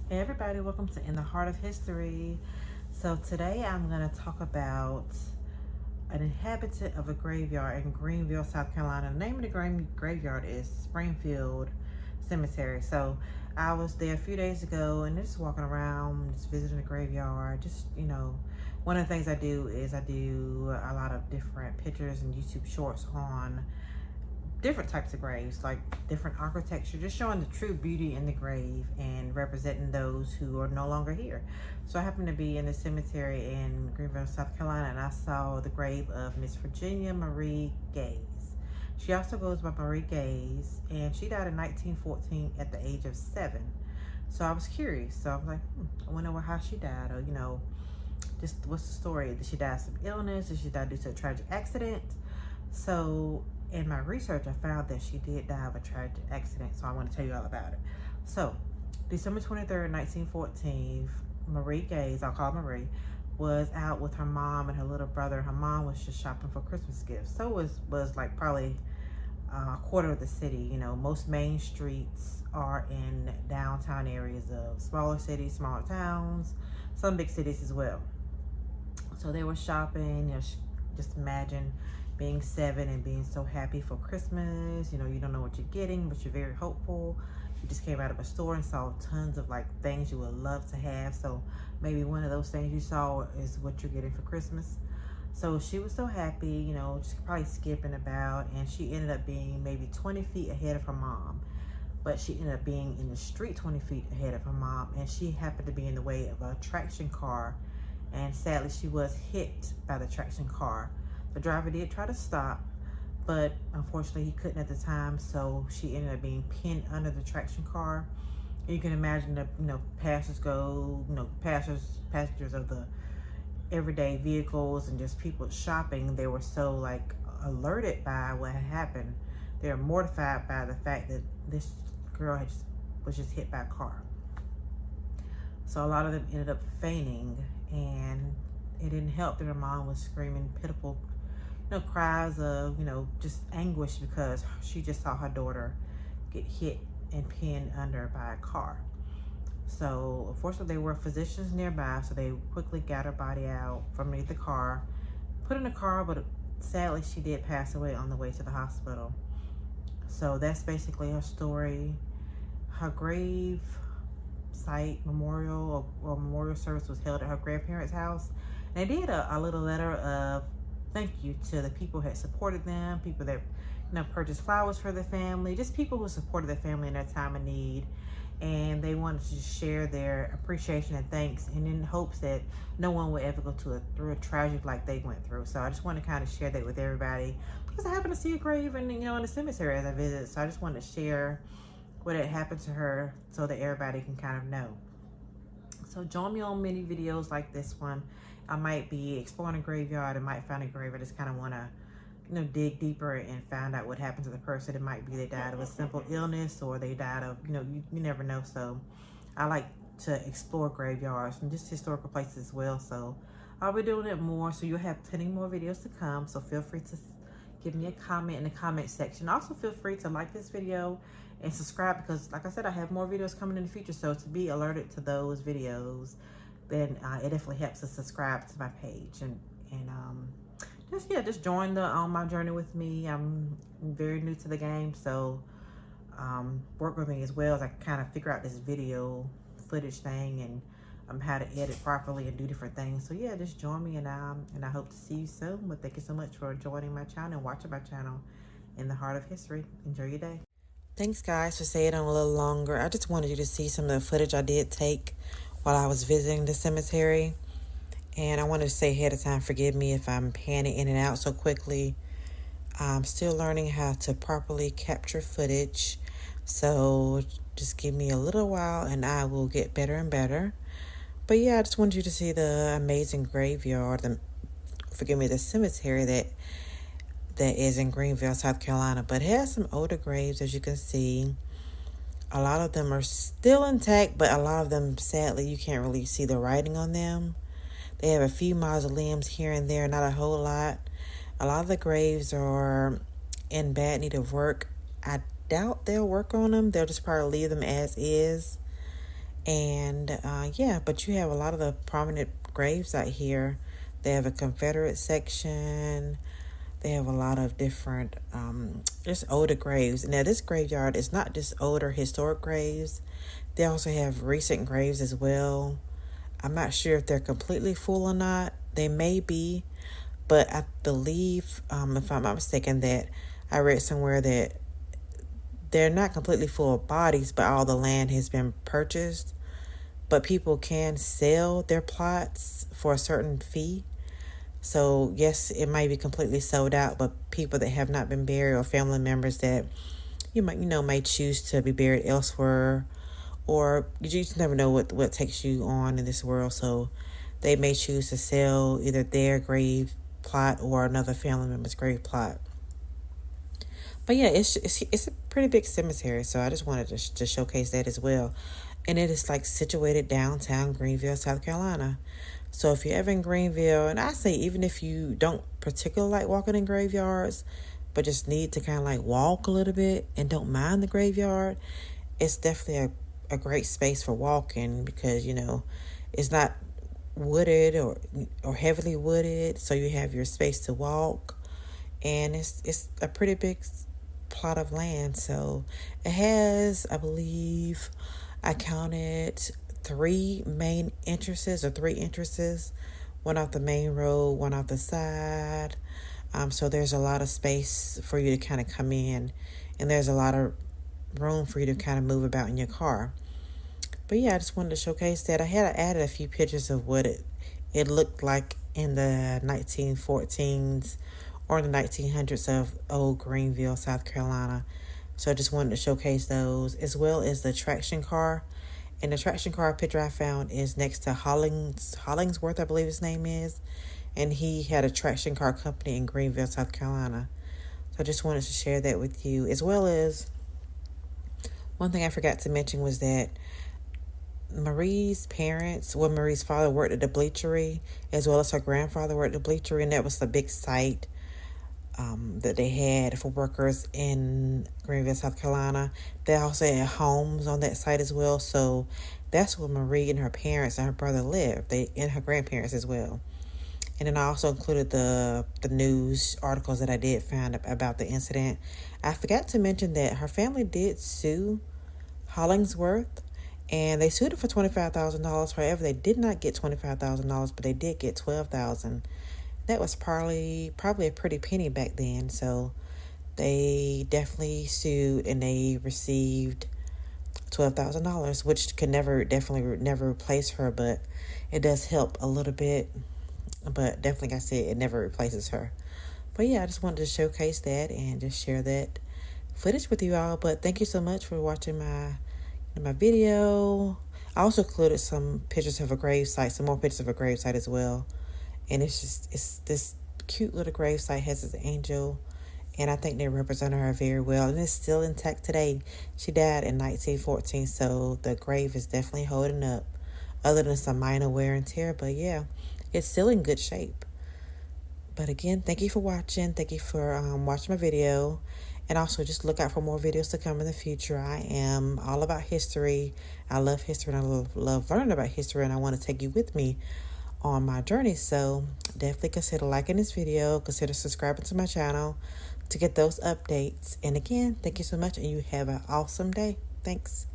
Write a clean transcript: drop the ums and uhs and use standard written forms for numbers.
Hey everybody, welcome to In the Heart of History. So today I'm going to talk about an inhabitant of a graveyard in Greenville, South Carolina. The name of the graveyard is Springwood Cemetery. So I was there a few days ago and just walking around, just visiting the graveyard. One of the things I do is I do a lot of different pictures and YouTube shorts on different types of graves, like different architecture, just showing the true beauty in the grave and representing those who are no longer here. So I happened to be in the cemetery in Greenville, South Carolina, and I saw the grave of Miss Virginia Marie Gaze. She also goes by Marie Gaze, and she died in 1914 at the age of 7. So I was curious. So I was like, I wonder how she died, or just what's the story? Did she die of some illness? Did she die due to a tragic accident? So in my research, I found that she did die of a tragic accident, so I want to tell you all about it. So, December 23rd, 1914, Marie Gaze, I'll call Marie, was out with her mom and her little brother. Her mom was just shopping for Christmas gifts. So it was like probably a quarter of the city. You know, most main streets are in downtown areas of smaller cities, smaller towns, some big cities as well. So they were shopping, just imagine being 7 and being so happy for Christmas. You don't know what you're getting, but you're very hopeful. You just came out of a store and saw tons of like things you would love to have. So maybe one of those things you saw is what you're getting for Christmas. So she was so happy, just probably skipping about, and she ended up being maybe 20 feet ahead of her mom. But she ended up being in the street 20 feet ahead of her mom, and she happened to be in the way of a traction car, and sadly she was hit by the traction car. The driver did try to stop, but unfortunately he couldn't at the time, so she ended up being pinned under the traction car. You can imagine the passengers of the everyday vehicles and just people shopping. They were so like alerted by what had happened. They were mortified by the fact that this girl was just hit by a car. So a lot of them ended up fainting, and it didn't help that her mom was screaming pitiful cries of, just anguish because she just saw her daughter get hit and pinned under by a car. So unfortunately there were physicians nearby, so they quickly got her body out from underneath the car, put in the car, but sadly she did pass away on the way to the hospital. So that's basically her story. Her grave site memorial or memorial service was held at her grandparents' house. And they did a little letter of thank you to the people who had supported them, people that purchased flowers for their family, just people who supported their family in their time of need. And they wanted to share their appreciation and thanks, and in hopes that no one would ever go through a tragedy like they went through. So I just want to kind of share that with everybody, because I happened to see a grave in the cemetery as I visited. So I just wanted to share what had happened to her so that everybody can kind of know. So join me on many videos like this one. I might be exploring a graveyard. I might find a grave. I just kind of want to, dig deeper and find out what happened to the person. It might be they died of a simple illness, or they died of, you never know. So I like to explore graveyards and just historical places as well. So I'll be doing it more. So you'll have plenty more videos to come. So feel free to give me a comment in the comment section. Also feel free to like this video and subscribe, because like I said, I have more videos coming in the future. So to be alerted to those videos, then it definitely helps to subscribe to my page, and just join my journey with me. I'm very new to the game, so work with me as well as I kind of figure out this video footage thing and how to edit properly and do different things. So yeah, just join me, and I hope to see you soon. But thank you so much for joining my channel and watching my channel, In the Heart of History. Enjoy your day. Thanks guys for staying on a little longer. I just wanted you to see some of the footage I did take while I was visiting the cemetery. And I wanted to say ahead of time, forgive me if I'm panning in and out so quickly. I'm still learning how to properly capture footage. So just give me a little while and I will get better and better. But yeah, I just wanted you to see the amazing graveyard, the cemetery that is in Greenville, South Carolina. But it has some older graves, as you can see. A lot of them are still intact, but a lot of them, sadly, you can't really see the writing on them. They have a few mausoleums here and there, not a whole lot. A lot of the graves are in bad need of work. I doubt they'll work on them. They'll just probably leave them as is. And yeah, but you have a lot of the prominent graves out here. They have a Confederate section. They have a lot of different, just older graves. Now, this graveyard is not just older historic graves. They also have recent graves as well. I'm not sure if they're completely full or not. They may be, but I believe, if I'm not mistaken, that I read somewhere that they're not completely full of bodies, but all the land has been purchased. But people can sell their plots for a certain fee. So yes, it might be completely sold out, but people that have not been buried or family members that may choose to be buried elsewhere, or you just never know what takes you on in this world. So they may choose to sell either their grave plot or another family member's grave plot. But yeah, it's a pretty big cemetery, so I just wanted to showcase that as well. And it is like situated downtown Greenville, South Carolina. So if you're ever in Greenville, and I say even if you don't particularly like walking in graveyards, but just need to kind of like walk a little bit and don't mind the graveyard, it's definitely a great space for walking because, it's not wooded or heavily wooded. So you have your space to walk, and it's a pretty big plot of land. So it has, I believe, I counted three entrances, one off the main road, one off the side. So there's a lot of space for you to kind of come in, and there's a lot of room for you to kind of move about in your car. But yeah, I just wanted to showcase that. I had added a few pictures of what it looked like in the 1914s or the 1900s of old Greenville, South Carolina. So I just wanted to showcase those, as well as the traction car. And the traction car picture I found is next to Hollingsworth, I believe his name is. And he had a traction car company in Greenville, South Carolina. So I just wanted to share that with you, as well as one thing I forgot to mention was that Marie's father worked at the bleachery, as well as her grandfather worked at the bleachery, and that was the big site that they had for workers in Greenville, South Carolina. They also had homes on that site as well. So that's where Marie and her parents and her brother lived. And her grandparents as well. And then I also included the news articles that I did find about the incident. I forgot to mention that her family did sue Hollingsworth, and they sued him for $25,000. However, they did not get $25,000, but they did get $12,000. That was probably a pretty penny back then. So they definitely sued, and they received $12,000, which could never replace her, but it does help a little bit. But definitely, like I said, it never replaces her. But yeah, I just wanted to showcase that and just share that footage with you all. But thank you so much for watching my video. I also included some pictures of a gravesite, some more pictures of a gravesite as well. And it's this cute little gravesite has this angel, and I think they represent her very well. And it's still intact today. She died in 1914, so the grave is definitely holding up, other than some minor wear and tear. But yeah, it's still in good shape. But again, thank you for watching. Thank you for watching my video. And also just look out for more videos to come in the future. I am all about history. I love history, and I love learning about history, and I want to take you with me on my journey. So definitely consider liking this video. Consider subscribing to my channel to get those updates. And again, thank you so much, and you have an awesome day. Thanks.